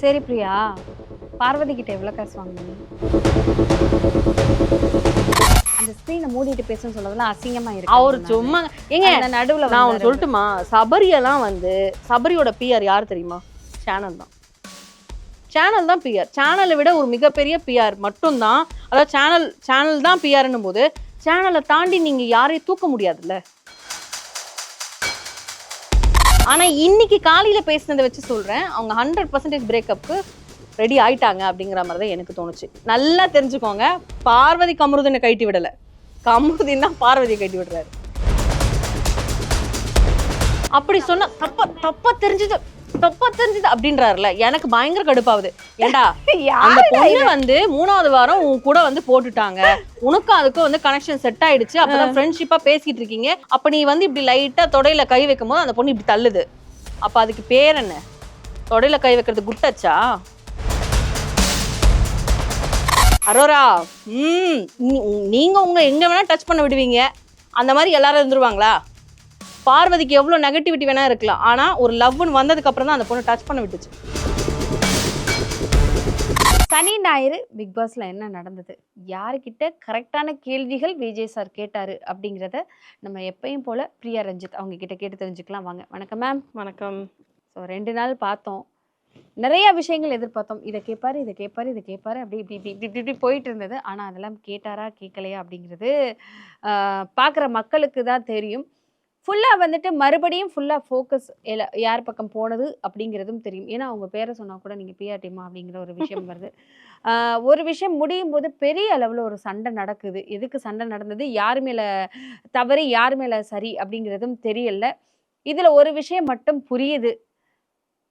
சரி பிரியா, பார்வதி கிட்ட எவ்வளோ காசு வாங்குனீங்க? அந்த ஸ்க்ரீனை மூடிட்டு பேசுன்னு சொல்றதெல்லாம் அசிங்கமா இருக்கு. அவர் சும்மா ஏங்க அந்த நடுவுல நான் ஒன்று வந்தாரு. சொல்லட்டுமா, சபரியெல்லாம் வந்து சபரியோட பிஆர் யார் தெரியுமா? சேனல் தான். சேனல் தான் பிஆர். சேனலை விட ஒரு மிகப்பெரிய பிஆர் மட்டும்தான். அதாவது சேனல் தான் பிஆர்ன்னும் போது சேனலை தாண்டி நீங்க யாரையும் தூக்க முடியாதுல்ல. ஆனா இன்னைக்கு காலையில பேசுனதை வச்சு சொல்றேன், அவங்க 100% பிரேக்கப்க்கு ரெடி ஆயிட்டாங்க அப்படிங்கிற மாதிரி தான் எனக்கு தோணுச்சு. நல்லா தெரிஞ்சுக்கோங்க, பார்வதி கமருதனை கழட்டி விடல, கமருதீன் தான் பார்வதியை கழட்டி விடுறாரு. அப்படி சொன்னா தப்பா தெரிஞ்சது அப்படின்றாருல, எனக்கு பயங்கர கடுப்பாகுது. ஏண்டா அந்த பொண்ணு வந்து 3வது வாரம் உன் கூட வந்து போட்டுட்டாங்க, உனக்கும் அதுக்கும் வந்து கனெக்ஷன் செட் ஆயிடுச்சு, அப்பதான் ஃப்ரெண்ட்ஷிப்பா பேசிட்டு இருக்கீங்க, அப்ப நீ வந்து இப்படி லைட்டா தொடையில கை வைக்கும் போது அந்த பொண்ணு இப்படி தள்ளுது, அப்ப அதுக்கு பேர் என்ன? தொடையில கை வைக்கிறது குட்டச்சா? அரோரா, நீங்க உங்க எங்க வேணா டச் பண்ண விடுவீங்க, அந்த மாதிரி எல்லாரும் இருந்துருவாங்களா? பார்வதிக்கு எவ்வளோ நெகட்டிவிட்டி வேணா இருக்கலாம், ஆனா ஒரு லவ்னு வந்ததுக்கு அப்புறம் தான் அந்த பொண்ணு டச் பண்ண விட்டுச்சு. சனி ஞாயிறு பிக் பாஸ்ல என்ன நடந்தது, யாருக்கிட்ட கரெக்டான கேள்விகள் விஜய் சார் கேட்டாரு அப்படிங்கிறத நம்ம எப்பயும் போல பிரியா ரஞ்சித் அவங்க கிட்ட கேட்டு தெரிஞ்சுக்கலாம். வாங்க. வணக்கம் மேம். வணக்கம். ஸோ 2 நாள் பார்த்தோம், நிறைய விஷயங்கள் எதிர்பார்த்தோம். இதை கேட்பாரு அப்படி இப்படி இப்படி இப்படி இப்படி இப்படி போயிட்டு இருந்தது. ஆனால் அதெல்லாம் கேட்டாரா கேட்கலையா அப்படிங்கிறது பார்க்குற மக்களுக்கு தான் தெரியும். ஃபுல்லாக வந்துட்டு மறுபடியும் ஃபுல்லாக ஃபோக்கஸ் யார் பக்கம் போனது அப்படிங்கிறதும் தெரியும். ஏன்னா அவங்க பேரை சொன்னால் கூட நீங்கள் பிஆர் டீமா அப்படிங்கிற ஒரு விஷயம் வருது. ஒரு விஷயம் முடியும் போது பெரிய அளவில் ஒரு சண்டை நடக்குது. எதுக்கு சண்டை நடந்தது, யார் மேலே தவறு யார் மேலே சரி அப்படிங்கிறதும் தெரியல. இதில் ஒரு விஷயம் மட்டும் புரியுது,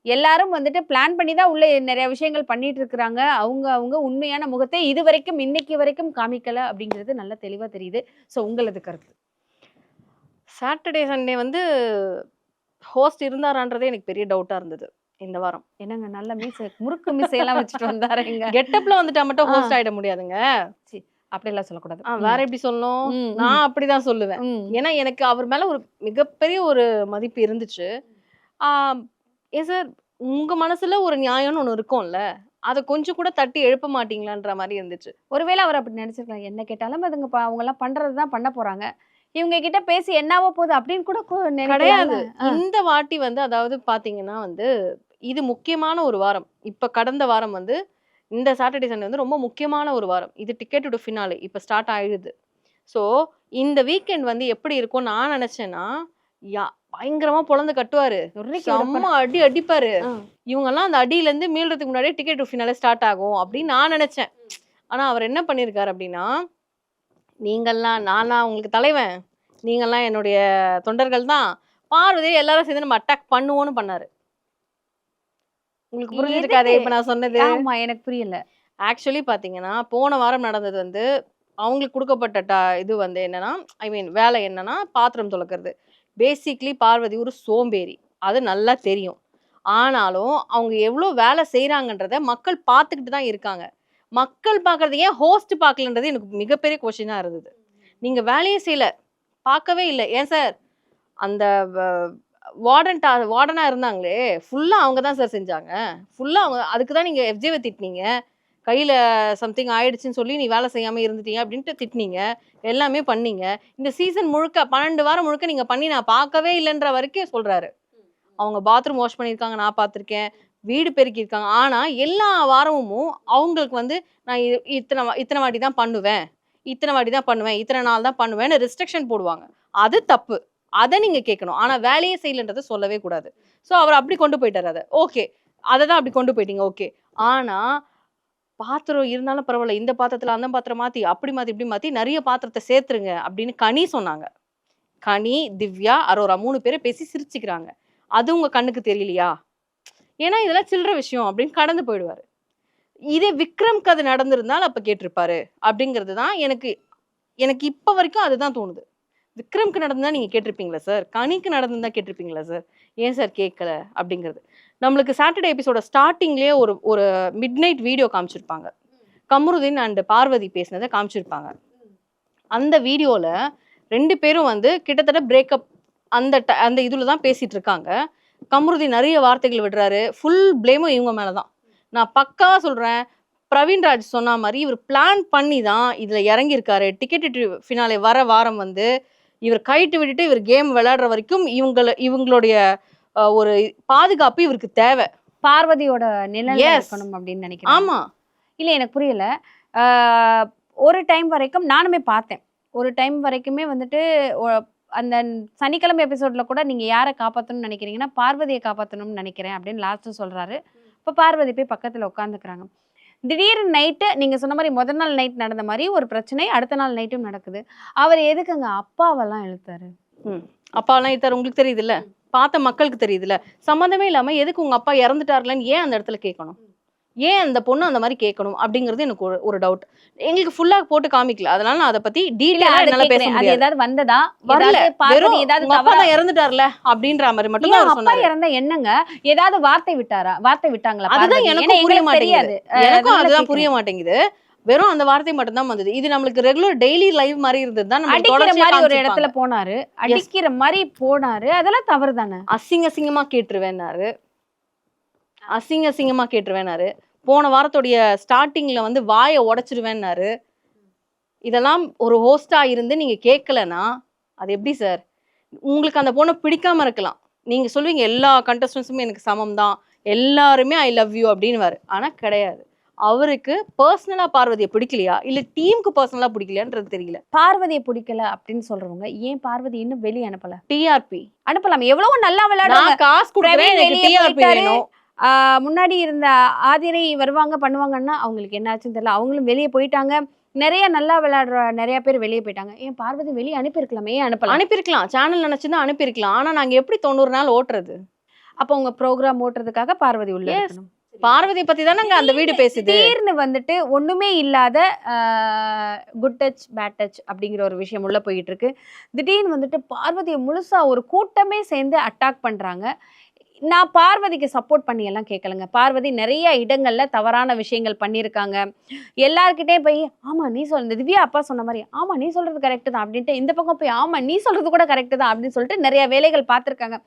எல்லாரும் வந்துட்டு பிளான் பண்ணி தான் உள்ள நிறைய விஷயங்கள் பண்ணிட்டு இருக்கிறாங்க. அவங்க உண்மையான முகத்தை இது வரைக்கும் இன்னைக்கு வரைக்கும் காமிக்கல அப்படிங்கிறது நல்லா தெளிவாக தெரியுது. ஸோ உங்களது கருத்து? சாட்டர்டே சண்டே வந்து ஹோஸ்ட் இருந்தாரான்றதே எனக்கு பெரிய டவுட்டா இருந்தது இந்த வாரம். என்னங்க நல்ல முறுக்கு மீசையெல்லாம் வச்சுட்டு வந்தாருங்க. கெட்டப்ல வந்துட்டா மட்டும் ஹோஸ்ட் ஆயிட முடியாதுங்க. அப்படியெல்லாம் சொல்லக்கூடாது. வேற எப்படி சொல்லணும், நான் அப்படிதான் சொல்லுவேன். ஏன்னா எனக்கு அவர் மேல ஒரு மிகப்பெரிய ஒரு மதிப்பு இருந்துச்சு. சார், உங்க மனசுல ஒரு நியாயம்னு ஒண்ணு இருக்கும்ல, அதை கொஞ்சம் கூட தட்டி எழுப்ப மாட்டீங்களான்ற மாதிரி இருந்துச்சு. ஒருவேளை அவர் அப்படி நினைச்சிருக்கலாம், என்ன கேட்டாலும் அதுங்க அவங்க எல்லாம் பண்றதுதான் பண்ண போறாங்க, இவங்க கிட்ட பேசி என்னாவோ போகுது அப்படின்னு கூட கிடையாது. இந்த வாட்டி வந்து அதாவது பாத்தீங்கன்னா வந்து இது முக்கியமான ஒரு வாரம். இப்ப கடந்த வாரம் வந்து இந்த சாட்டர்டே சண்டே வந்து ரொம்ப முக்கியமான ஒரு வாரம். இது டிக்கெட் டு ஃபினாலே இப்ப ஸ்டார்ட் ஆயிடுது. ஸோ இந்த வீக்கெண்ட் வந்து எப்படி இருக்கும் நான் நினைச்சேன்னா, பயங்கரமா பொழந்து கட்டுவாரு, செம்ம அடி அடிப்பாரு. இவங்க எல்லாம் அந்த அடியில இருந்து மீள்றதுக்கு முன்னாடியே டிக்கெட் டு ஃபினாலே ஸ்டார்ட் ஆகும் அப்படின்னு நான் நினைச்சேன். ஆனா அவர் என்ன பண்ணிருக்காரு அப்படின்னா, நீங்கள்லாம் நானா உங்களுக்கு தலைவன், நீங்கள்லாம் என்னுடைய தொண்டர்கள் தான், பார்வதி எல்லாரும் சேர்ந்து நம்ம அட்டாக் பண்ணுவோம்னு பண்ணாரு. உங்களுக்கு புரிஞ்சிருக்காதே இப்ப நான் சொன்னது? ஆமா, எனக்கு புரியல. ஆக்சுவலி பாத்தீங்கன்னா போன வாரம் நடந்தது வந்து அவங்களுக்கு கொடுக்கப்பட்ட இது வந்து என்னன்னா, வேலை என்னன்னா பாத்திரம் துலக்கிறது. பேசிக்லி பார்வதி ஒரு சோம்பேறி, அது நல்லா தெரியும். ஆனாலும் அவங்க எவ்வளவு வேலை செய்யறாங்கன்றத மக்கள் பார்த்துக்கிட்டு தான் இருக்காங்க. மக்கள் பாக்குறது ஏன் ஹோஸ்ட் பார்க்கலன்றது எனக்கு மிகப்பெரிய கொஸ்டினா இருந்தது. நீங்க வேலையே செய்யல, பார்க்கவே இல்லை. ஏன் சார், அந்த வார்டனா இருந்தாங்களே ஃபுல்லா அவங்க தான் சார் செஞ்சாங்க. ஃபுல்லா அவங்க, அதுக்கு தான் நீங்க எஃப்ஜேவை திட்டினீங்க, கையில சம்திங் ஆயிடுச்சுன்னு சொல்லி நீ வேலை செய்யாம இருந்துட்டீங்க அப்படின்ட்டு திட்டினீங்க, எல்லாமே பண்ணீங்க. இந்த சீசன் முழுக்க 12 வாரம் முழுக்க நீங்க பண்ணி நான் பார்க்கவே இல்லைன்ற வரைக்கும் சொல்றாரு. அவங்க பாத்ரூம் வாஷ் பண்ணியிருக்காங்க, நான் பார்த்துருக்கேன், வீடு பெருக்கியிருக்காங்க. ஆனா எல்லா வாரமும் அவங்களுக்கு வந்து நான் இத்தனை வாட்டி தான் பண்ணுவேன், இத்தனை நாள் தான் பண்ணுவேன்னு ரெஸ்ட்ரிக்ஷன் போடுவாங்க. அது தப்பு, அதை நீங்க கேட்கணும். ஆனா வேலையே செய்யலன்றதை சொல்லவே கூடாது. ஸோ அவர் அப்படி கொண்டு போயிட்டாரு. அதை ஓகே, அதை தான் அப்படி கொண்டு போயிட்டீங்க, ஓகே. ஆனா பாத்திரம் இருந்தாலும் பரவாயில்ல, இந்த பாத்திரத்துல அந்த பாத்திரம் மாத்தி அப்படி மாத்தி இப்படி மாத்தி நிறைய பாத்திரத்தை சேர்த்துருங்க அப்படின்னு கனி சொன்னாங்க. கனி, திவ்யா, அரோரா 3 பேரை பேசி சிரிச்சுக்கிறாங்க. அது உங்க கண்ணுக்கு தெரியலையா? ஏன்னா இதெல்லாம் சில்லற விஷயம் அப்படின்னு கடந்து போயிடுவாரு. இதே விக்ரம்க்கு அது நடந்திருந்தால் அப்ப கேட்டிருப்பாரு அப்படிங்கிறது தான் எனக்கு இப்ப வரைக்கும் அதுதான் தோணுது. விக்ரம்க்கு நடந்தா நீங்க கேட்டிருப்பீங்களா சார்? கனிக்கு நடந்தா கேட்டிருப்பீங்களா சார்? ஏன் சார் கேட்கல அப்படிங்கிறது. நம்மளுக்கு சாட்டர்டே எபிசோட ஸ்டார்டிங்லேயே ஒரு மிட் நைட் வீடியோ காமிச்சிருப்பாங்க, கமருதீன் அண்ட் பார்வதி பேசினதை காமிச்சிருப்பாங்க. அந்த வீடியோல 2 பேரும் வந்து கிட்டத்தட்ட பிரேக்கப் அந்த இதுல தான் பேசிட்டு இருக்காங்க. கமருதீன் நிறைய வார்த்தைகள் விடுறாரு, ஃபுல் பிளேமும் இவங்க மேலதான். நான் பக்காவா சொல்றேன். பிரவீன்ராஜ் சொன்ன மாதிரி இவர் பிளான் பண்ணி தான் இதுல இறங்கியிருக்காரு. டிக்கெட் ஃபினாலே வர வாரம் வந்து இவர் கைட்டு விட்டுட்டு இவர் கேம் விளையாடுற வரைக்கும் இவங்களுடைய ஒரு பாதுகாப்பு இவருக்கு தேவை. பார்வதியோட நிழல்ல Yes. இருக்கணும் அப்படின்னு நினைக்கிறேன். ஆமா. இல்ல எனக்கு புரியல. ஆஹ் ஒரு டைம் வரைக்கும் நானுமே பார்த்தேன். ஒரு டைம் வரைக்குமே வந்துட்டு அந்த சனிக்கிழமை எபிசோட்ல கூட நீங்க யாரை காப்பாற்றணும்னு நினைக்கிறீங்கன்னா பார்வதியை காப்பாற்றணும்னு நினைக்கிறேன் அப்படின்னு லாஸ்ட் சொல்றாரு. இப்போ பார்வதி போய் பக்கத்துல உட்காந்துக்கிறாங்க. திடீர்னு நைட்டு நீங்க சொன்ன மாதிரி முதல் நாள் நைட் நடந்த மாதிரி ஒரு பிரச்சனை அடுத்த நாள் நைட்டும் நடக்குது. அவர் எதுக்குங்க அப்பாவெல்லாம் இழுத்தாரு? அப்பாலாம் இத்தாரு உங்களுக்கு தெரியுதுல்ல, பார்த்த மக்களுக்கு தெரியுதுல்ல. சம்மந்தமே இல்லாம எதுக்கு உங்க அப்பா இறந்துட்டாருலன்னு ஏன் அந்த இடத்துல கேட்கணும்? ஏன் அந்த பொண்ணு அந்த மாதிரி கேட்கணும் அப்படிங்கிறது எனக்கு ஒரு டவுட். எங்களுக்கு ஃபுல்லா போட்டு காமிக்கல, அதனால நான் அதை பத்தி இல்ல, டீடைலா அதை என்னால பேச கேக்குறேன். அது முடியாது. ஏதாவது வந்ததா? வரல. ஏதாவது பார்வதி வெறும் ஏதாவது உங்க அப்பா தவறா தான் இறந்துட்டார்ல அப்படின்ற மாதிரி மட்டும் ஏன் தான் அவர் அப்பா சொன்னாரு. இறந்தா என்னங்க? ஏதாவது வார்த்தை விட்டாங்களா அதுதான் பார்வதி? எனக்கும் ஏன்னா புரிய எங்களுக்கு மாட்டேங்குது. தெரியாது. எனக்கும் அதனால அதுதான் புரிய கேக்குறேன். மாட்டேங்குது. வெறும் அந்த வார்த்தை மட்டும் தான் வந்தது. இது நம்மளுக்கு ரெகுலர் டெய்லி லைவ் மாதிரி இருந்தது தான் நம்ம அடிக்கிற தொடர்ச்சியா மாதிரி ஒரு காமிச்சிருப்பாங்க. இடத்துல போனாரு, அடிக்கிற மாதிரி போனாரு, அதெல்லாம் தவறு தானே? அசிங்கமா கேட்டுருவேன்னாரு. அசிங்கமா கேட்டுருவேன்னாரு. போன வாரத்துடைய ஸ்டார்டிங்ல வந்து வாயை உடைச்சிருவேன்னாரு. இதெல்லாம் ஒரு ஹோஸ்டா இருந்து நீங்க கேட்கலன்னா அது எப்படி சார்? உங்களுக்கு அந்த பொண்ணை பிடிக்காம இருக்கலாம். நீங்க சொல்லுவீங்க எல்லா கண்டஸ்டன்ஸுமே எனக்கு சமம் தான், எல்லாருமே ஐ லவ் யூ அப்படின்னு. ஆனா கிடையாது. அவருக்கு பர்சனலா பார்வதியை பிடிக்கலையா இல்ல டீமுக்கு பர்சனலா பிடிக்கலையான்றது தெரியல. பார்வதியை பிடிக்கல அப்படின்னு சொல்றவங்க ஏன் பார்வதி இன்னும் வெளியே அனுப்பல? டிஆர்பி அனுப்பலாம். எவ்வளவு நல்லா விளையாடுறாங்க. நான் காசு கொடுக்குறேன், பிரவீன் எனக்கு வெளியே டிஆர்பி போயிட்டாரு. வேணும். முன்னாடி இருந்த ஆதிரை வருவாங்க பண்ணுவாங்கன்னா அவங்களுக்கு என்ன ஆச்சுன்னு தெரியல. அவங்களும் வெளியே போயிட்டாங்க. நிறைய நல்லா விளையாடுற நிறைய பேர் வெளியே போயிட்டாங்க. ஏன் பார்வதி வெளியே அனுப்பியிருக்கலாமே, ஏன் அனுப்பலாம்? அனுப்பியிருக்கலாம், சேனல் நினைச்சுதான் அனுப்பியிருக்கலாம். ஆனா நாங்க எப்படி 90 நாள் ஓட்டுறது? அப்போ உங்க ப்ரோக்ராம் ஓட்டுறதுக்காக பார்வதி உள்ள Yes. இருக்கணும். பார்வதியை பத்தி தானங்க அந்த வீடு பேசுது. திடீர்னு வந்துட்டு ஒண்ணுமே இல்லாத குட் டச் பேட் டச் அப்படிங்கிற ஒரு விஷயம் உள்ள போயிட்டு இருக்கு. திடீர்னு வந்துட்டு பார்வதியை முழுசா ஒரு கூட்டமே சேர்ந்து அட்டாக் பண்றாங்க. நான் பார்வதிக்கு சப்போர்ட் பண்ணி எல்லாம் கேட்கலங்க. பார்வதி நிறைய இடங்கள்ல தவறான விஷயங்கள் பண்ணியிருக்காங்க. எல்லார்கிட்டே போய் ஆமா நீ இந்த திவ்யா அப்பா சொன்ன மாதிரி ஆமா நீ சொல்றது கரெக்ட் தான் அப்படின்ட்டு இந்த பக்கம் போய் ஆமா நீ சொல்றது கூட கரெக்ட் தான் அப்படின்னு சொல்லிட்டு நிறைய வேலைகள் பார்த்துருக்காங்க.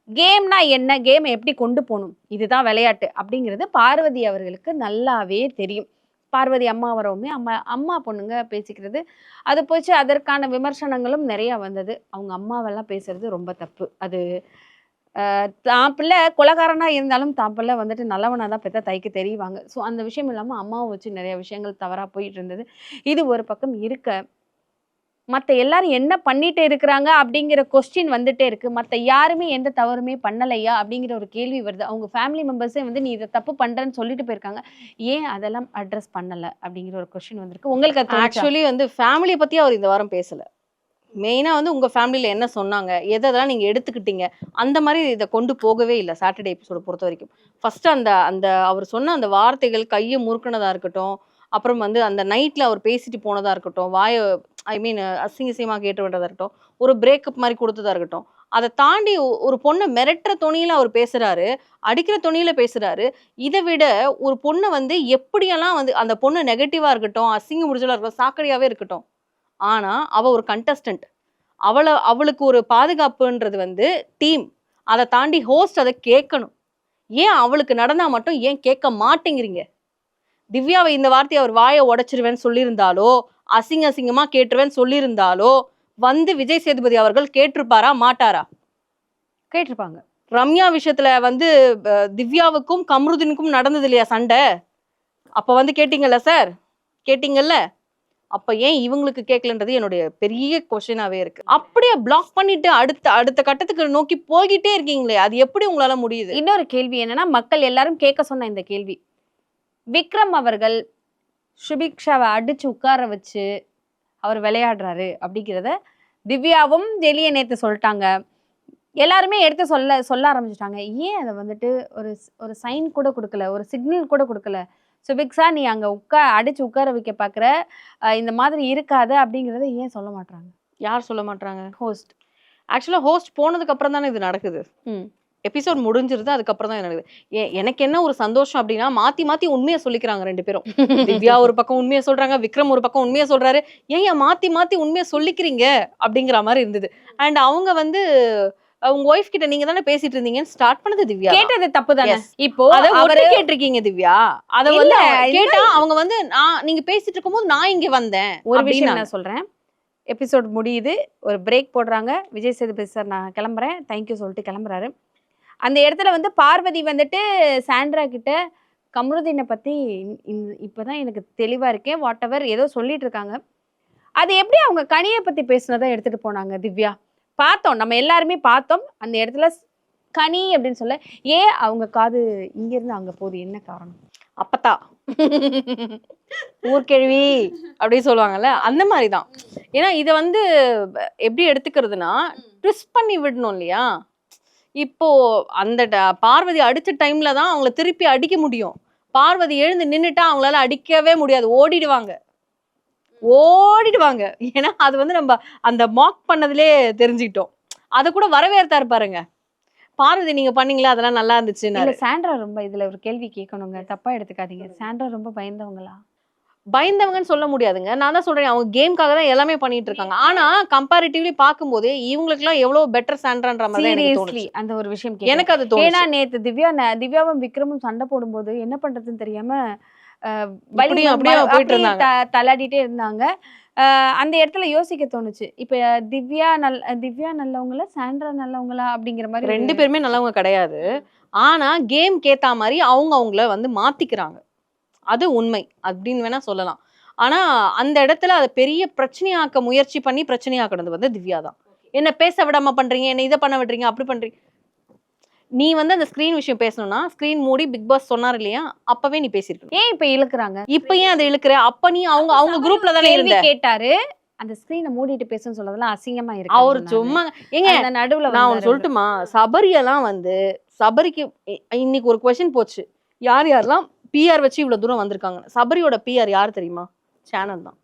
கேம்னா என்ன, கேமை எப்படி கொண்டு போகணும், இதுதான் விளையாட்டு அப்படிங்கிறது பார்வதி அவர்களுக்கு நல்லாவே தெரியும். பார்வதி அம்மா வரவுமே அம்மா பொண்ணுங்க பேசிக்கிறது அது போச்சு. அதற்கான விமர்சனங்களும் நிறைய வந்தது. அவங்க அம்மாவெல்லாம் பேசுறது ரொம்ப தப்பு. அது தான் பிள்ளை கொலைகாரனா இருந்தாலும் தான் பிள்ளை வந்துட்டு நல்லவனா தான் பெற்ற தைக்க தெரிவாங்க. ஸோ அந்த விஷயம் இல்லாமல் அம்மாவை வச்சு நிறைய விஷயங்கள் தவறாக போயிட்டு இருந்தது. இது ஒரு பக்கம் இருக்க, மற்ற எல்லாரும் என்ன பண்ணிட்டு இருக்கிறாங்க அப்படிங்கிற கொஸ்டின் வந்துட்டே இருக்கு. மற்ற யாருமே எந்த தவறுமே பண்ணலையா அப்படிங்கிற ஒரு கேள்வி வருது. அவங்க ஃபேமிலி மெம்பர்ஸே வந்து நீ இதை தப்பு பண்றேன்னு சொல்லிட்டு போயிருக்காங்க, ஏன் அதெல்லாம் அட்ரஸ் பண்ணல அப்படிங்கிற ஒரு கொஸ்டின் வந்திருக்கு. உங்களுக்கு அது தோணுச்சா? ஆக்சுவலி வந்து ஃபேமிலியை பத்தி அவர் இந்த வாரம் பேசல. மெயினா வந்து உங்க ஃபேமிலியில என்ன சொன்னாங்க, எதெல்லாம் நீங்க எடுத்துக்கிட்டீங்க, அந்த மாதிரி இதை கொண்டு போகவே இல்லை. சாட்டர்டே எபிசோட பொறுத்த வரைக்கும் ஃபர்ஸ்ட் அந்த அந்த அவர் சொன்ன அந்த வார்த்தைகள் கையை முறுக்குனதா இருக்கட்டும், அப்புறம் வந்து அந்த நைட்ல அவர் பேசிட்டு போனதா இருக்கட்டும், ஐ மீன் அசிங்கசியமா கேட்டு விட்டதா இருக்கட்டும், ஒரு பிரேக்கப் மாதிரி கொடுத்ததா இருக்கட்டும், அதை தாண்டி ஒரு பொண்ணை மிரட்டுற துணியில அவர் பேசுறாரு, அடிக்கிற துணியில பேசுறாரு. இதை விட ஒரு பொண்ணை வந்து எப்படியெல்லாம் வந்து அந்த பொண்ணு நெகட்டிவா இருக்கட்டும், அசிங்க முடிச்சலா இருக்கட்டும், சாக்கடையாவே இருக்கட்டும், ஆனா அவ ஒரு கண்டஸ்டன்ட். அவளுக்கு ஒரு பாதுகாப்புன்றது வந்து டீம். அதை தாண்டி ஹோஸ்ட் அதை கேட்கணும். ஏன் அவளுக்கு நடந்தா மட்டும் ஏன் கேட்க மாட்டேங்கிறீங்க? திவ்யாவை இந்த வார்த்தையை அவர் வாயை உடைச்சிருவேன்னு சொல்லியிருந்தாலோ, அசிங்கமா கேட்டுருவேன்னு சொல்லியிருந்தாலோ வந்து விஜய் சேதுபதி அவர்கள் கேட்டிருப்பாரா மாட்டாரா? கேட்டிருப்பாங்க. ரம்யா விஷயத்துல வந்து திவ்யாவுக்கும் கம்ருதீனுக்கும் நடந்தது இல்லையா சண்டை? அப்ப வந்து கேட்டீங்கல்ல சார், கேட்டீங்கல்ல? அப்ப ஏன் இவங்களுக்கு கேட்கலன்றது என்னுடைய பெரிய கொஸ்டினாவே இருக்கு. அப்படியே பிளாக் பண்ணிட்டு அடுத்த கட்டத்துக்கு நோக்கி போய்கிட்டே இருக்கீங்களே, அது எப்படி உங்களால முடியுது? இன்னொரு கேள்வி என்னன்னா, மக்கள் எல்லாரும் கேட்க சொன்ன இந்த கேள்வி, விக்ரம் அவர்கள் சுபிக்ஷாவை அடிச்சு உட்கார வச்சு அவர் விளையாடுறாரு அப்படிங்கிறத திவ்யாவும் வெளியே நேத்து சொல்லிட்டாங்க. எல்லாருமே எடுத்து சொல்ல ஆரம்பிச்சிட்டாங்க. ஏன் அதை வந்துட்டு ஒரு சைன் கூட கொடுக்கல, ஒரு சிக்னல் கூட கொடுக்கல? சுபிக்ஷா நீ அங்க அடிச்சு உட்கார வைக்க பாக்குற, இந்த மாதிரி இருக்காத அப்படிங்கறத ஏன் சொல்ல மாட்டாங்க? யார் சொல்ல மாட்டாங்க? ஹோஸ்ட். ஆக்சுவலா ஹோஸ்ட் போனதுக்கு அப்புறம் தானே இது நடக்குது. எபிசோட் முடிஞ்சிருது, அதுக்கப்புறம் தான் நடக்குது. எனக்கு என்ன ஒரு சந்தோஷம் அப்படின்னா, மாத்தி உண்மையை சொல்லிக்கிறாங்க ரெண்டு பேரும். திவ்யா ஒரு பக்கம் உண்மையை சொல்றாங்க, விக்ரம் ஒரு பக்கம் உண்மையை சொல்றாரு. ஏன் மாத்தி உண்மையை சொல்லிக்கிறீங்க அப்படிங்கிற மாதிரி இருந்தது. அண்ட் அவங்க வந்து உங்க ஒய்ஃப் கிட்ட நீங்க தானே பேசிட்டு இருந்தீங்கன்னு ஸ்டார்ட் பண்ணது திவ்யா தான். கேட்டது தப்பு தானே Yes. இப்போ அத அவரு ஒட்டு கேட்டிருக்கீங்க திவ்யா. அத வந்து இல்ல, கேட்டா அவங்க வந்து நீங்க பேசிட்டு இருக்கும்போது நான் இங்க வந்தேன் ஒரு விஷயம் அப்படின்னாங்க. நான் சொல்றேன். எபிசோட் முடியுது, ஒரு பிரேக் போடுறாங்க. விஜய் சேதுபதி சார் நான் கிளம்புறேன் தேங்க்யூ சொல்லிட்டு கிளம்புறாரு. அந்த இடத்துல வந்து பார்வதி வந்துட்டு சாண்ட்ரா கிட்ட கமருதீனை பத்தி இப்பதான் எனக்கு தெளிவா இருக்கேன் வாட் எவர் ஏதோ சொல்லிட்டு இருக்காங்க. அது எப்படி அவங்க கனியை பத்தி பேசுனதை எடுத்துட்டு போனாங்க திவ்யா? பார்த்தோம், நம்ம எல்லாருமே பார்த்தோம். அந்த இடத்துல கனி அப்படின்னு சொல்ல ஏன் அவங்க காது இங்க இருந்து அங்க போகுது, என்ன காரணம்? அப்பத்தா ஊர்கேள்வி அப்படி சொல்லுவாங்கல்ல, அந்த மாதிரிதான். ஏன்னா இத வந்து எப்படி எடுத்துக்கிறதுனா ட்விஸ்ட் பண்ணி விடணும் இல்லையா? இப்போ அந்த பார்வதி அடிச்ச டைம்ல தான் அவங்கள திருப்பி அடிக்க முடியும். பார்வதி எழுந்து நின்னுட்டா அவங்களால அடிக்கவே முடியாது, ஓடிடுவாங்க. ஏன்னா அது வந்து நம்ம அந்த மாக் பண்ணதுலே தெரிஞ்சுக்கிட்டோம். அத கூட வரவேற்றாரு பாருங்க. பார்வதி நீங்க பண்ணீங்களா அதெல்லாம் நல்லா இருந்துச்சுன்னு. இல்ல சாண்ட்ரா ரொம்ப இதுல ஒரு கேள்வி கேட்கணுங்க, தப்பா எடுத்துக்காதீங்க. சாண்ட்ரா ரொம்ப பயந்தவங்களா? பயந்தவங்கன்னு சொல்ல முடியாதுங்க. நான் தான் சொல்றேன் அவங்க கேம்காக தான் எல்லாமே பண்ணிட்டு இருக்காங்க. ஆனா கம்பேரிட்டிவ்லி பாக்கும்போது இவங்களுக்குலாம் எவ்வளவு பெட்டர் சாண்ட்ரான்ற மாதிரி தான் எனக்கு சீரியஸ்லி தோணுச்சு. அந்த ஒரு விஷயம் கேட்டேன். எனக்கு அது ஏன்னா தோணுச்சு. நேத்து திவ்யாவும் விக்ரமும் சண்டை போடும்போது என்ன பண்றதுன்னு தெரியாம இப்படியும் அப்படியே போயிட்டு இருந்தாங்க. தள்ளாடிட்டே இருந்தாங்க. அந்த இடத்துல யோசிக்க தோணுச்சு. இப்ப திவ்யா நல்லவங்களா சாண்ட்ரா நல்லவங்களா அப்படிங்கிற மாதிரி ரெண்டு பேருமே நல்லவங்க கிடையாது. ஆனா கேம்க்கு ஏத்தா மாதிரி அவங்க அவங்கள வந்து மாத்திக்கிறாங்க. அது உண்மை அப்படின்னு வேணா சொல்லலாம். ஆனா அந்த இடத்துல அதை பெரிய பிரச்சனையாக்க முயற்சி பண்ணி பிரச்சனையாக்குனது வந்து திவ்யா தான். என்ன பேச விடாம பண்றீங்க, என்ன இதை பண்ண விடுறீங்க, அப்படி பண்றீங்க. நீ வந்து அந்த ஸ்கிரீன் விஷயம் பேசணும்னா ஸ்கிரீன் மூடி பிக் பாஸ் சொன்னார் இல்லையா, அப்பவே நீ பேசிருக்கணும். ஏன் இப்ப இழுக்குறாங்க? இப்ப ஏன் அதை இழுக்கிற? அப்ப நீ அவங்க குரூப்ல தானே கேள்வி இருந்த. கேட்டாரு, அந்த ஸ்கிரீனை மூடிட்டு பேசுன்னு சொல்றதெல்லாம் அசிங்கமா இருக்கு. அவர் சும்மா ஏங்க அந்த நடுவுல நான் வந்தாரு ஒன்னு சொல்லட்டுமா? சபரியெல்லாம் வந்து சபரிக்கு இன்னைக்கு ஒரு கொஸ்டின் போச்சு. யார் யாரெல்லாம் பிஆர் வச்சு இவ்வளவு தூரம் வந்திருக்காங்க. சபரியோட பிஆர் யார் தெரியுமா? சேனல் தான்.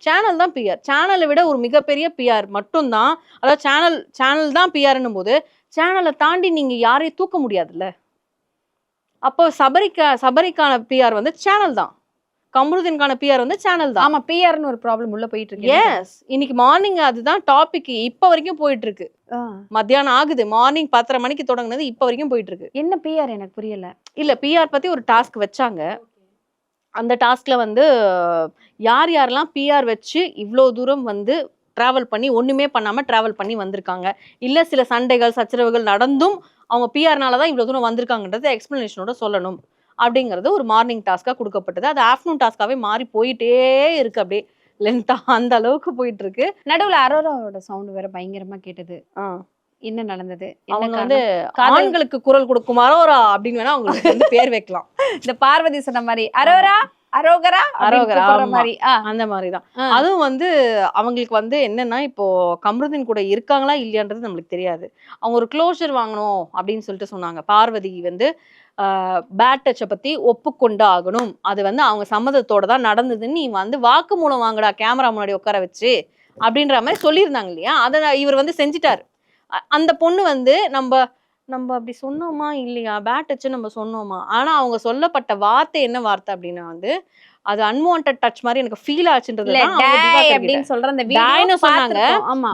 சேனல் தான் பிஆர். சேனலை விட ஒரு மிகப்பெரிய பிஆர் மட்டும் தான். அதாவது சேனல் தான் பிஆர்னும் போது சேனலை தாண்டி நீங்க யாரையும் தூக்க முடியாதுல்ல. அப்போ சபரிக்கான பிஆர் வந்து சேனல் தான். கமருதீனுக்கான பிஆர் வந்து சேனல் தான். ஆமா, பிஆர்னு ஒரு ப்ராப்ளம் உள்ள போயிட்டு இருக்கு. எஸ், இன்னைக்கு மார்னிங் அதுதான் டாபிக் இப்ப வரைக்கும் போயிட்டு இருக்கு. மத்தியானம் ஆகுது, மார்னிங் 10:30 மணிக்கு தொடங்குனது இப்ப வரைக்கும் போயிட்டு இருக்கு. என்ன பிஆர் எனக்கு புரியல. இல்ல பிஆர் பத்தி ஒரு டாஸ்க் வச்சாங்க. அந்த டாஸ்க்ல வந்து யார் யாரெல்லாம் பிஆர் வச்சு இவ்வளோ தூரம் வந்து டிராவல் பண்ணி ஒண்ணுமே பண்ணாம டிராவல் பண்ணி வந்திருக்காங்க, இல்ல சில சண்டைகள் சச்சரவுகள் நடந்தும் அவங்க பிஆர்னால தான் இவ்வளோ தூரம் வந்திருக்காங்கன்றத எக்ஸ்பிளனேஷனோட சொல்லணும் அப்படிங்கிறது ஒரு மார்னிங் டாஸ்கா கொடுக்கப்பட்டது. அது ஆஃப்டர்நூன் டாஸ்காவே மாறி போயிட்டே இருக்கு. அப்படியே லென்த்தா அந்த அளவுக்கு போயிட்டு இருக்கு. நடுவுல அரோராவோட சவுண்ட் வேற பயங்கரமா கேட்டது. என்ன நடந்தது? அவங்க வந்து ஆண்களுக்கு குரல் கொடுக்கும் அரோரா அப்படின்னு வேணா அவங்களுக்கு வந்து பேர் வைக்கலாம். இந்த பார்வதி சொன்ன மாதிரி அரோரா அரோகரா மாதிரி அந்த மாதிரிதான். அதுவும் வந்து அவங்களுக்கு வந்து என்னன்னா இப்போ கமருதீன் கூட இருக்காங்களா இல்லையான்றது நம்மளுக்கு தெரியாது. அவங்க ஒரு க்ளோஷர் வாங்கணும் அப்படின்னு சொல்லிட்டு சொன்னாங்க. பார்வதி வந்து பேட் டச்சை பத்தி ஒப்புக்கொண்டு ஆகணும், அது வந்து அவங்க சம்மதத்தோட தான் நடந்ததுன்னு நீ வந்து வாக்குமூலம் வாங்கடா கேமரா முன்னாடி உட்கார வச்சு அப்படின்ற மாதிரி சொல்லியிருந்தாங்க இல்லையா. அதை இவர் வந்து செஞ்சுட்டாரு. அந்த பொண்ணு வந்து நம்ம அப்படி சொன்னோமா இல்லையா, பேட் டச் நம்ம சொன்னோமா, ஆனா அவங்க சொல்லப்பட்ட வார்த்தை என்ன வார்த்தை அப்படின்னா வந்து அது அன்வான்ட் டச் மாதிரி எனக்கு ஃபீல் ஆச்சுன்றது சொன்னாங்க.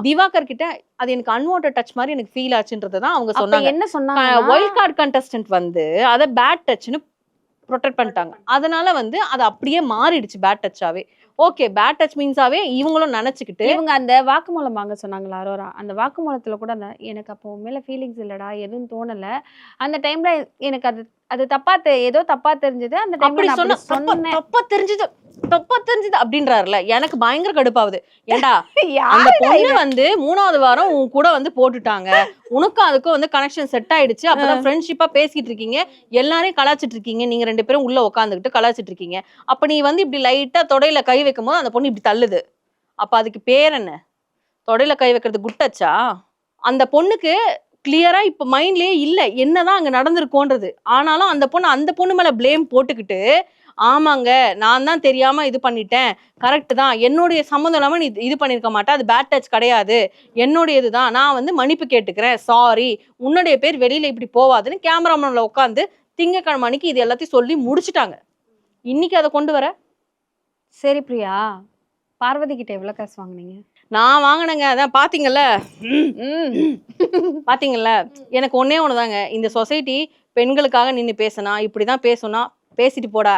திவாகர் கிட்ட அது எனக்கு அன்வான்ட் டச் மாதிரி எனக்கு ஃபீல் ஆச்சுன்றது தான் அவங்க சொன்னாங்க. என்ன சொன்னாங்க? வைல்ட் கார்டு கண்டஸ்டன்ட் வந்து அதை பேட் டச்னு ப்ரொடெக்ட் பண்ணிட்டாங்க. அதனால வந்து அது அப்படியே மாறிடுச்சு பேட் டச்சாவே. ஓகே, பேட் டச் மீன்ஸாவே இவங்களும் நினைச்சுக்கிட்டு இவங்க அந்த வாக்குமூலம் வாங்க சொன்னாங்களா அரோரா, அந்த வாக்குமூலத்துல கூட அந்த எனக்கு அப்போ மேல ஃபீலிங்ஸ் இல்லடா, எதுவும் தோணல, அந்த டைம்ல எனக்கு அது ஏதோ தப்பா தெரிஞ்சது, அந்த அப்படி தப்பா தெரிஞ்சது அப்படின்றாருல, எனக்கு பயங்கர கடுப்பாகுது. ஏண்டா அந்த பொண்ணு வந்து 3வது வாரம் உன் கூட வந்து போட்டுட்டாங்க, உனக்கும் அதுக்கும் வந்து கனெக்ஷன் செட் ஆயிடுச்சு, அப்பதான் ஃப்ரெண்ட்ஷிப்பா பேசிட்டு இருக்கீங்க, எல்லாரையும் கலாச்சிட்டு இருக்கீங்க, நீங்க 2 பேரும் உள்ள உட்காந்துக்கிட்டு கலாச்சிட்டு இருக்கீங்க. அப்ப நீ வந்து இப்படி லைட்டா தொடையில கை வைக்கும் போது அந்த பொண்ணு இப்படி தள்ளுது, அப்ப அதுக்கு பேர் என்ன? தொடையில கை வைக்கிறது குட்டச்சா? அந்த பொண்ணுக்கு கிளியரா இப்ப மைண்ட்லயே இல்ல என்னதான் அங்க நடந்திருக்கோன்றது. ஆனாலும் அந்த பொண்ணு மேல பிளேம் போட்டுக்கிட்டு, ஆமாங்க நான் தான் தெரியாம இது பண்ணிட்டேன், கரெக்ட் தான், என்னுடைய சம்மந்தம் இல்லாம நீ இது பண்ணிருக்க மாட்டேன், அது பேட் டச் கிடையாது, என்னுடைய இதுதான், நான் வந்து மன்னிப்பு கேட்டுக்கிறேன், சாரி, உன்னுடைய பேர் வெளியில இப்படி போவாதுன்னு கேமராமேன்ல உட்காந்து திங்கக்கிழமை அன்னைக்கு இது எல்லாத்தையும் சொல்லி முடிச்சுட்டாங்க. இன்னைக்கு அதை கொண்டு வர சரி பிரியா, பார்வதி கிட்ட எவ்வளவு காசு வாங்குனீங்க? நான் வாங்கினேங்க அதான் பாத்தீங்கல்ல பாத்தீங்கல்ல எனக்கு ஒன்னே ஒண்ணுதாங்க இந்த சொசைட்டி பெண்களுக்காக நின்னு பேசினா இப்படிதான் பேசணும்னா பேசிட்டு போடா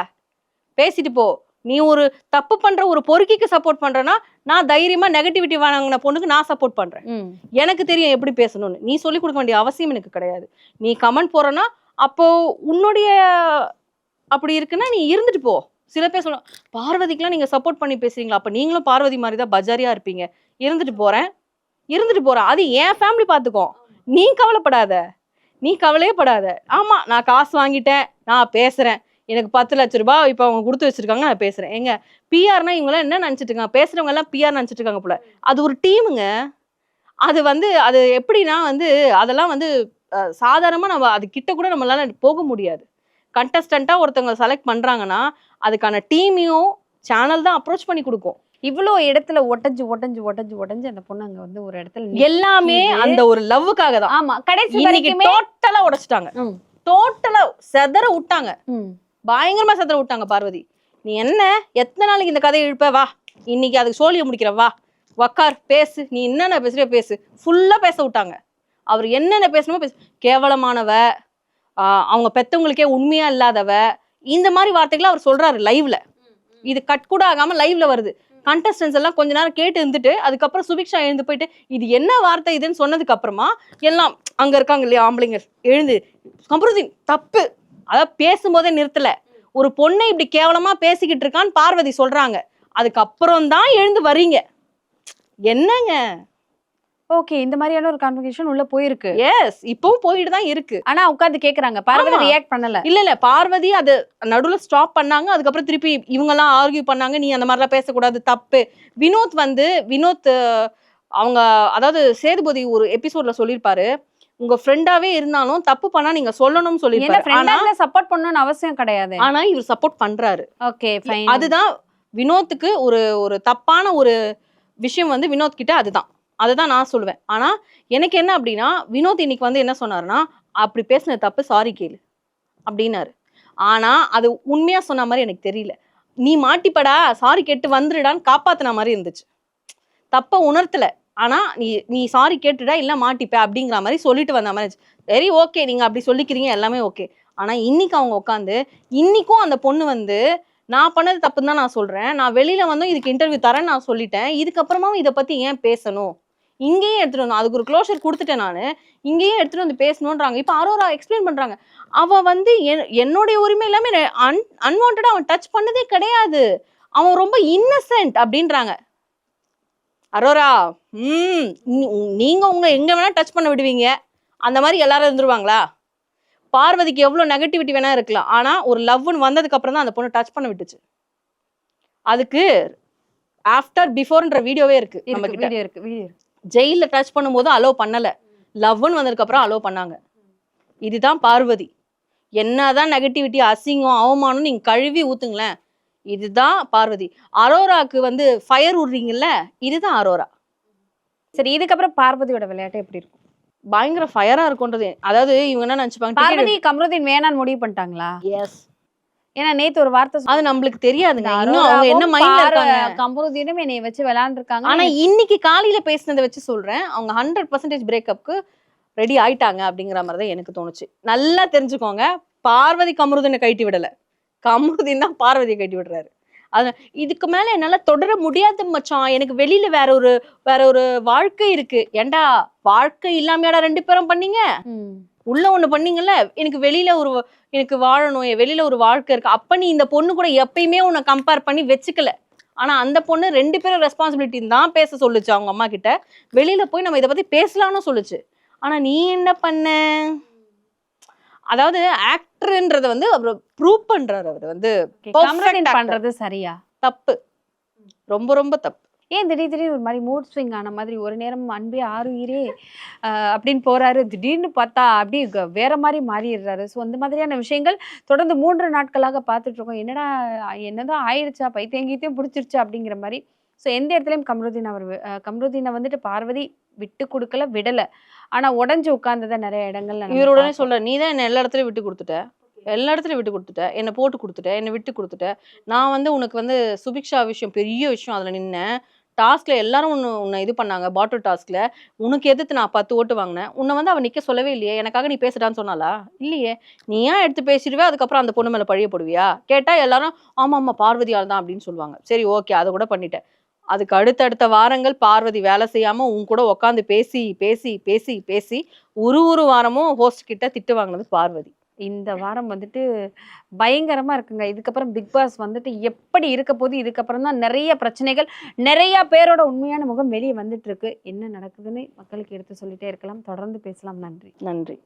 பேசிட்டு போ நீ ஒரு தப்பு பண்ற ஒரு பொறுக்கிக்கு சப்போர்ட் பண்றனா நான் தைரியமா நெகட்டிவிட்டி வாங்கின பொண்ணுக்கு நான் சப்போர்ட் பண்றேன் எனக்கு தெரியும் எப்படி பேசணும்னு நீ சொல்லி கொடுக்க வேண்டிய அவசியம் எனக்கு கிடையாது நீ கமெண்ட் போறனா அப்போ உன்னுடைய அப்படி இருக்குன்னா நீ இருந்துட்டு போ சில பேர் சொல்ல பார்வதிக்கெல்லாம் நீங்க சப்போர்ட் பண்ணி பேசுறீங்களா அப்ப நீங்களும் பார்வதி மாதிரி தான் பஜாரியா இருப்பீங்க இருந்துட்டு போறேன் அது என் ஃபேமிலி பாத்துக்கோ நீ கவலைப்படாத நீ கவலையே படாத ஆமா நான் காசு வாங்கிட்டேன் நான் பேசுறேன் எனக்கு 10 லட்ச ரூபாய் இப்ப அவங்க கொடுத்து வச்சிருக்காங்க நான் பேசுறேன் எங்க பிஆர்னா இவங்க எல்லாம் என்ன நினைச்சிட்டு இருக்காங்க பேசுறவங்க எல்லாம் பிஆர் நினைச்சிட்டு இருக்காங்க போல அது ஒரு டீமுங்க அது எப்படின்னா அதெல்லாம் சாதாரணமா நம்ம அது கிட்ட கூட நம்மளால போக முடியாது கண்டஸ்டண்டா ஒருத்தவங்க செலக்ட் பண்றாங்கன்னா அதுக்கான டீமையும் சேனல் தான் அப்ரோச் பண்ணி கொடுக்கும் இவ்வளோ இடத்துல ஒட்டஞ்சு அந்த பொண்ணு அங்க ஒரு இடத்துல எல்லாமே அந்த ஒரு லவ்வுக்காக தான் ஆமா கடைசி இன்னைக்கு டோட்டலா உடைச்சிட்டாங்க டோட்டலா செதற விட்டாங்க பயங்கரமா செதற விட்டாங்க பார்வதி நீ என்ன எத்தனை நாளைக்கு இந்த கதையை இழுப்ப வா இன்னைக்கு அதுக்கு சோழிய முடிக்கிற வா உக்கார் பேசு நீ என்னென்ன பேசுறியோ பேசு ஃபுல்லா பேச விட்டாங்க அவர் என்னென்ன பேசணுமோ பேசு கேவலமானவ அவங்க பெத்தவங்களுக்கே உண்மையா இல்லாதவ இந்த மாதிரி வார்த்தைகளை அவர் சொல்றாரு லைவ்ல இது கட் கூட ஆகாம லைவ்ல வருது கண்டஸ்டன்ஸ் எல்லாம் கொஞ்ச நேரம் கேட்டு இருந்துட்டு அதுக்கப்புறம் சுபிக்ஷா எழுந்து போயிட்டு இது என்ன வார்த்தை இதுன்னு சொன்னதுக்கு அப்புறமா எல்லாம் அங்க இருக்காங்க இல்லையா ஆம்பளைங்க எழுந்து கம்ருதீன் தப்பு அதாவது பேசும்போதே நிறுத்தல ஒரு பொண்ணை இப்படி கேவலமா பேசிக்கிட்டு இருக்கான்னு பார்வதி சொல்றாங்க அதுக்கப்புறம் தான் எழுந்து வரீங்க என்னங்க ஓகே இந்த மாதிரியான ஒரு கான்வர்சேஷன் உள்ள போயிருக்கு எஸ் இப்பவும் போயிட்டு தான் இருக்கு ஆனா உட்கார்ந்து கேக்குறாங்க பார்வதி ரியாக்ட் பண்ணல இல்ல பார்வதி அது நடுவுல ஸ்டாப் பண்ணாங்க அதுக்கப்புறம் திருப்பி இவங்க எல்லாம் ஆர்கியூ பண்ணாங்க நீ அந்த மாதிரிலாம் பேசக்கூடாது தப்பு வினோத் அவங்க அதாவது சேதுபதி ஒரு எபிசோட்ல சொல்லியிருப்பாரு உங்க ஃப்ரெண்டாவே இருந்தாலும் தப்பு பண்ணா நீங்க சொல்லணும்னு சொல்லியிருப்பாரு ஆனா சப்போர்ட் பண்ணணும்னு அவசியம் கிடையாது ஆனா இவர் சப்போர்ட் பண்றாரு ஓகே ஃபைன் அதுதான் வினோத்துக்கு ஒரு தப்பான ஒரு விஷயம் வினோத் கிட்ட அதுதான் நான் சொல்லுவேன் ஆனா எனக்கு என்ன அப்படின்னா வினோத் இன்னைக்கு என்ன சொன்னாருன்னா அப்படி பேசின தப்பு சாரி கேளு அப்படின்னாரு ஆனா அது உண்மையா சொன்ன மாதிரி எனக்கு தெரியல நீ மாட்டிப்படா சாரி கேட்டு வந்துடுடான்னு காப்பாத்தின மாதிரி இருந்துச்சு தப்ப உணர்த்தல ஆனா நீ சாரி கேட்டுடா இல்ல மாட்டிப்ப அப்படிங்கிற மாதிரி சொல்லிட்டு வந்த மாதிரி வெரி ஓகே நீங்க அப்படி சொல்லிக்கிறீங்க எல்லாமே ஓகே ஆனா இன்னைக்கு அவங்க உட்காந்து இன்னைக்கும் அந்த பொண்ணு நான் பண்ணது தப்புன்னு தான் நான் சொல்றேன் நான் வெளியில இதுக்கு இன்டர்வியூ தரேன்னு நான் சொல்லிட்டேன் இதுக்கப்புறமாவும் இதை பத்தி ஏன் பேசணும் இங்கேயும் எடுத்துட்டு வந்தோம் அதுக்கு ஒரு க்ளோஷர் கொடுத்துட்டேன் நான் இங்கேயும் எடுத்துட்டு பேசணும்ன்றாங்க இப்ப அரோரா எக்ஸ்பிளைன் பண்றாங்க அவ என்னுடைய உரிமை எல்லாமே அன்வான்டா அவன் டச் பண்ணதே கிடையாது அவன் ரொம்ப இன்னசென்ட் அப்படின்றாங்க அரோரா நீங்க உங்க எங்க வேணா டச் பண்ண விடுவீங்க அந்த மாதிரி எல்லாரும் இருந்துருவாங்களா பார்வதிக்கு எவ்வளவு நெகட்டிவிட்டி வேணா இருக்கலாம் ஆனா ஒரு லவ்னு வந்ததுக்கு அப்புறம் தான் அந்த பொண்ணு டச் பண்ண விட்டுச்சு அதுக்கு ஆஃப்டர் பிஃபோர்ன்ற வீடியோவே இருக்கு நம்ம கிட்ட வீடியோ ஜெயில டச் பண்ணும்போது அலோவ் பண்ணல லவ்னு வந்ததுக்கு அப்புறம் அலோவ் பண்ணாங்க இதுதான் பார்வதி என்னதான் நெகட்டிவிட்டி அசிங்கம் அவமானம் நீங்க கழுவி ஊத்துங்களேன் இதுதான் பார்வதி அரோராக்கு ஃபயர் விடுறீங்கல்ல இதுதான் அரோரா சரி இதுக்கப்புறம் பார்வதியோட விளையாட்டு எப்படி இருக்கும் பயங்கர ஃபயரா இருக்கும்ன்றது அதாவது இவங்க என்ன நினைச்சுப்பாங்க பார்வதி கம்ருதீன் வேணான்னு முடிவு பண்ணிட்டாங்களா எஸ் ஏன்னா நேத்து ஒரு வார்த்தை அது நம்மளுக்கு தெரியாதுங்க இன்னும் அவங்க என்ன மைண்ட்ல இருக்காங்க கம்ருதீனும் என்னைய வச்சு விளையாண்டுருக்காங்க ஆனா இன்னைக்கு காலையில பேசினதை வச்சு சொல்றேன் அவங்க 100% பிரேக்கப்க்கு ரெடி ஆயிட்டாங்க அப்படிங்கிற மாதிரி தான் எனக்கு தோணுச்சு நல்லா தெரிஞ்சுக்கோங்க பார்வதி கம்ருதீனை கைட்டி விடல கம்ருதீன் தான் பார்வதியை கைட்டி விடுறாரு அது இதுக்கு மேல என்னால தொடர முடியாது மச்சான் எனக்கு வெளியில வேற ஒரு வாழ்க்கை இருக்கு ஏண்டா வாழ்க்கை இல்லாமையாடா 2 பேரும் பண்ணீங்க உள்ள ஒண்ணு பண்ணீங்கல்ல எனக்கு வெளியில எனக்கு வாழணும் வெளியில ஒரு வாழ்க்கை இருக்கு அப்ப நீ இந்த பொண்ணு கூட எப்பயுமே உன்னை கம்பேர் பண்ணி வச்சுக்கல ஆனா அந்த பொண்ணு 2 பேரும் ரெஸ்பான்சிபிலிட்டி தான் பேச சொல்லுச்சு அவங்க அம்மா கிட்ட வெளியில போய் நம்ம இதை பத்தி பேசலாம்னு சொல்லுச்சு ஆனா நீ என்ன பண்ண அதாவது ஆக்டர்ன்றத அவர் ப்ரூவ் பண்றாரு அவர் பண்றது சரியா தப்பு ரொம்ப ரொம்ப தப்பு ஏன் திடீர்னு ஒரு மாதிரி மூட் ஸ்விங் ஆன மாதிரி ஒரு நேரம் அன்பே ஆறுயிரே அப்படின்னு போறாரு திடீர்னு பார்த்தா அப்படி வேற மாதிரி மாறிடுறாரு ஸோ அந்த மாதிரியான விஷயங்கள் தொடர்ந்து 3 நாட்களாக பார்த்துட்டு இருக்கோம் என்னதான் ஆயிடுச்சா பைத்தியங்கீத்தையும் பிடிச்சிருச்சா அப்படிங்கிற மாதிரி ஸோ எந்த இடத்துலையும் கம்ருதீனை பார்வதி விட்டு கொடுக்கல விடல ஆனா உடஞ்சு உட்கார்ந்ததை நிறைய இடங்கள்ல இவர் உடனே சொல்ல நீ தான் என்ன எல்லா இடத்துலயும் விட்டு கொடுத்துட்ட எல்லா இடத்துலயும் விட்டு கொடுத்துட்ட என்னை போட்டு கொடுத்துட்ட என்னை விட்டு கொடுத்துட்ட நான் உனக்கு சுபிக்ஷா விஷயம் பெரிய விஷயம் அதுல நின்னேன் டாஸ்க்ல எல்லாரும் உன்னை இது பண்ணாங்க பாட்டில் டாஸ்க்ல. உனக்கு எதிர்த்து நான் 10 ஓட்டு வாங்கினேன். உன்னை வந்து அவ நிக்க சொல்லவே இல்லையே. எனக்காக நீ பேசுடான்னு சொன்னாளா? இல்லையே. நீயா எடுத்து பேசிடுவ. அதுக்கப்புறம் அந்த பொண்ணு மேல பழிய போடுவியா? கேட்டா எல்லாரும் ஆமாமா பார்வதியால தான் அப்படின்னு சொல்லுவாங்க. சரி ஓகே அத கூட பண்ணிட்டேன். அதுக்கு அடுத்தடுத்த வாரங்கள் பார்வதி வேலை செய்யாம உன் கூட உட்காந்து பேசி பேசி பேசி பேசி ஒரு வாரமும் ஹோஸ்ட் கிட்ட திட்டு வாங்கினது பார்வதி. இந்த வாரம் வந்துட்டு பயங்கரமா இருக்குங்க. இதுக்கப்புறம் பிக் பாஸ் வந்துட்டு எப்படி இருக்க போது, இதுக்கப்புறம் தான் நிறைய பிரச்சனைகள், நிறைய பேரோட உண்மையான முகம் வெளியே வந்துட்டு இருக்கு. என்ன நடக்குதுன்னு மக்களுக்கு எடுத்து சொல்லிட்டே இருக்கலாம். தொடர்ந்து பேசலாம். நன்றி. நன்றி.